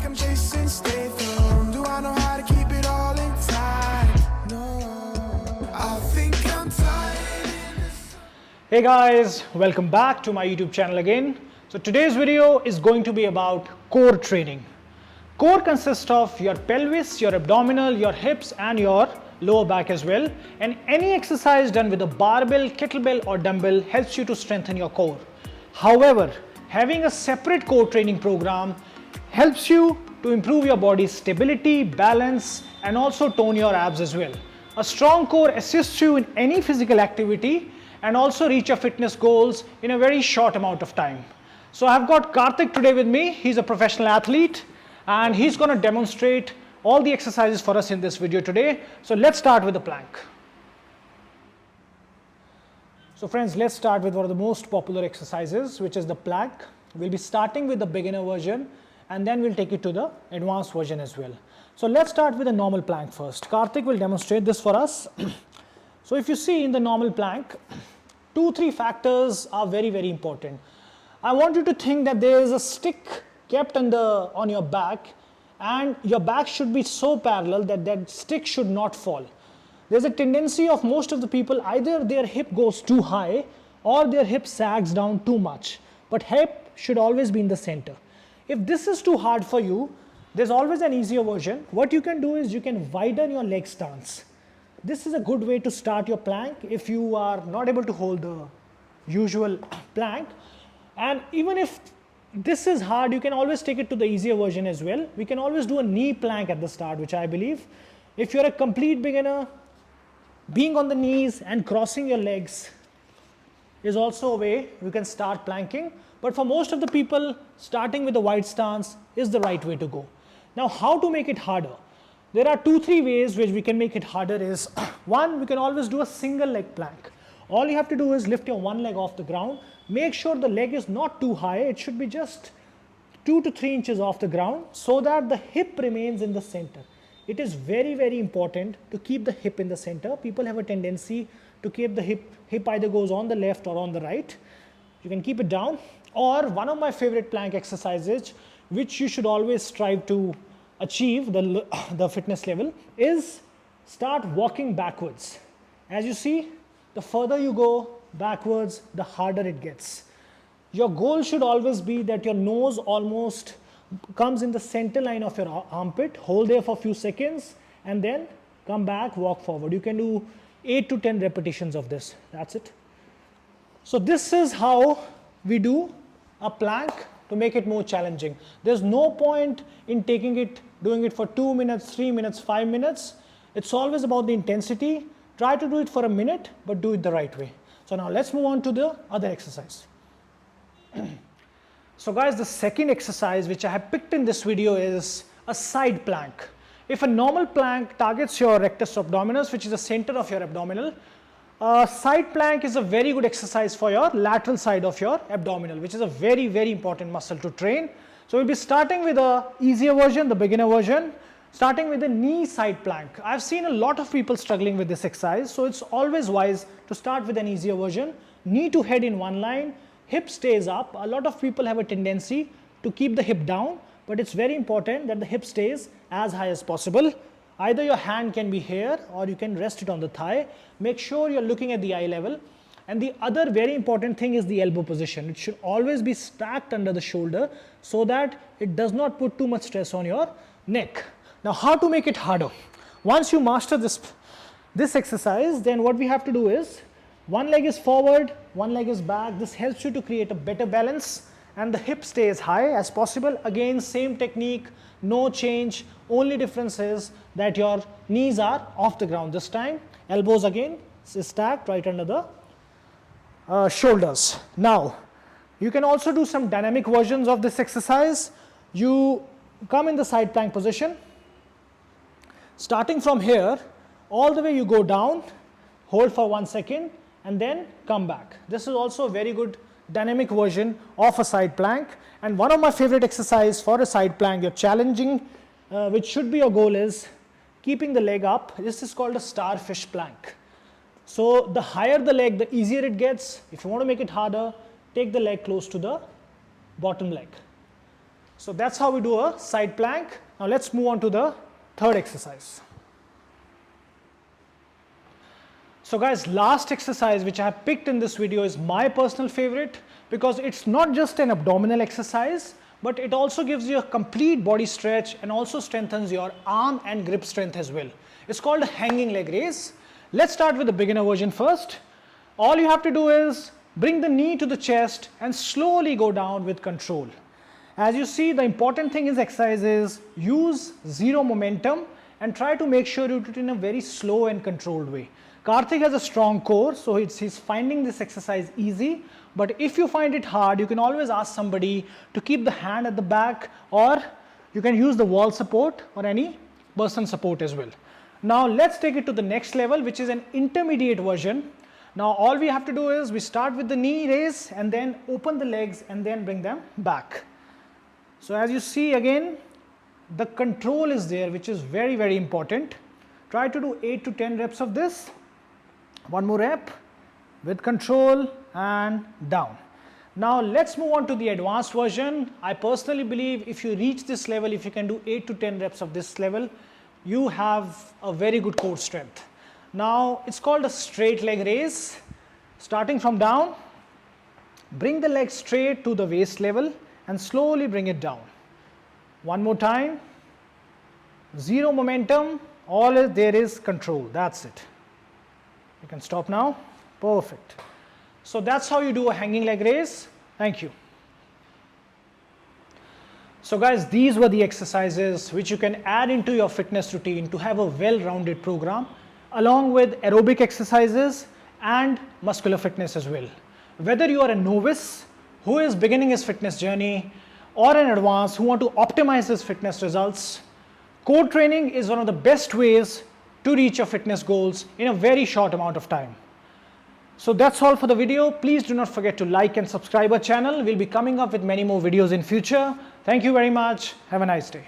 I'm chasing Statham. Do I know how to keep it all intact? No, I think I'm tired. Hey guys, welcome back to my YouTube channel again. So today's video is going to be about core training. Core consists of your pelvis, your abdominal, your hips and your lower back as well. And any exercise done with a barbell, kettlebell or dumbbell helps you to strengthen your core. However, having a separate core training program helps you to improve your body's stability, balance and also tone your abs as well. A strong core assists you in any physical activity and also reach your fitness goals in a very short amount of time. So I've got Karthik today with me. He's a professional athlete and he's going to demonstrate all the exercises for us in this video today. So let's start with the plank. So friends, let's start with one of the most popular exercises, which is the plank. We'll be starting with the beginner version and then we'll take it to the advanced version as well. So let's start with a normal plank first. Karthik will demonstrate this for us. So if you see in the normal plank, 2-3 factors are very, very important. I want you to think that there is a stick kept on your back and your back should be so parallel that that stick should not fall. There's a tendency of most of the people, either their hip goes too high or their hip sags down too much, but hip should always be in the center. If this is too hard for you, there's always an easier version. What you can do is you can widen your leg stance. This is a good way to start your plank if you are not able to hold the usual plank. And even if this is hard, you can always take it to the easier version as well. We can always do a knee plank at the start, which I believe. If you're a complete beginner, being on the knees and crossing your legs is also a way you can start planking. But for most of the people, starting with a wide stance is the right way to go. Now, how to make it harder? There are 2-3 ways which we can make it harder is, one, we can always do a single leg plank. All you have to do is lift your one leg off the ground. Make sure the leg is not too high. It should be just 2 to 3 inches off the ground so that the hip remains in the center. It is very, very important to keep the hip in the center. People have a tendency to keep the hip either goes on the left or on the right. You can keep it down. Or one of my favorite plank exercises, which you should always strive to achieve the fitness level, is start walking backwards. As you see, the further you go backwards, the harder it gets. Your goal should always be that your nose almost comes in the center line of your armpit. Hold there for a few seconds and then come back, walk forward. You can do 8 to 10 repetitions of this. That's it. So this is how we do a plank to make it more challenging. There's no point in doing it for 2 minutes, 3 minutes, 5 minutes. It's always about the intensity. Try to do it for a minute, but do it the right way. So now let's move on to the other exercise. So guys, the second exercise which I have picked in this video is a side plank. If a normal plank targets your rectus abdominis, which is the center of your abdominal, side plank is a very good exercise for your lateral side of your abdominal, which is a very, very important muscle to train. So we'll be starting with the easier version, the beginner version, starting with the knee side plank. I've seen a lot of people struggling with this exercise, so it's always wise to start with an easier version. Knee to head in one line, hip stays up. A lot of people have a tendency to keep the hip down, but it's very important that the hip stays as high as possible. Either your hand can be here or you can rest it on the thigh. Make sure you're looking at the eye level. And the other very important thing is the elbow position. It should always be stacked under the shoulder so that it does not put too much stress on your neck. Now, how to make it harder? Once you master this exercise, then what we have to do is one leg is forward, one leg is back. This helps you to create a better balance and the hip stays high as possible. Again, same technique, no change. Only difference is that your knees are off the ground this time. Elbows again is stacked right under the shoulders. Now, you can also do some dynamic versions of this exercise. You come in the side plank position. Starting from here, all the way you go down, hold for 1 second, and then come back. This is also a very good dynamic version of a side plank. And one of my favorite exercise for a side plank, you're challenging, which should be your goal, is keeping the leg up. This is called a starfish plank. So the higher the leg, the easier it gets. If you want to make it harder, take the leg close to the bottom leg. So that's how we do a side plank. Now let's move on to the third exercise. So guys, last exercise which I have picked in this video is my personal favorite, because it's not just an abdominal exercise, but it also gives you a complete body stretch and also strengthens your arm and grip strength as well. It's called a hanging leg raise. Let's start with the beginner version first. All you have to do is bring the knee to the chest and slowly go down with control. As you see, the important thing in exercise is use zero momentum and try to make sure you do it in a very slow and controlled way. Karthik has a strong core, so he's finding this exercise easy. But if you find it hard, you can always ask somebody to keep the hand at the back, or you can use the wall support or any person support as well. Now let's take it to the next level, which is an intermediate version. Now all we have to do is we start with the knee raise and then open the legs and then bring them back. So as you see, again, the control is there, which is very, very important. Try to do 8 to 10 reps of this. One more rep with control and down. Now let's move on to the advanced version. I personally believe if you reach this level, if you can do 8 to 10 reps of this level, you have a very good core strength. Now it's called a straight leg raise. Starting from down, bring the leg straight to the waist level and slowly bring it down. One more time. Zero momentum, all there is control. That's it. You can stop now. Perfect. So that's how you do a hanging leg raise. Thank you. So guys, these were the exercises which you can add into your fitness routine to have a well-rounded program, along with aerobic exercises and muscular fitness as well. Whether you are a novice who is beginning his fitness journey or an advanced who want to optimize his fitness results, core training is one of the best ways to reach your fitness goals in a very short amount of time. So that's all for the video. Please do not forget to like and subscribe our channel. We'll be coming up with many more videos in future. Thank you very much. Have a nice day.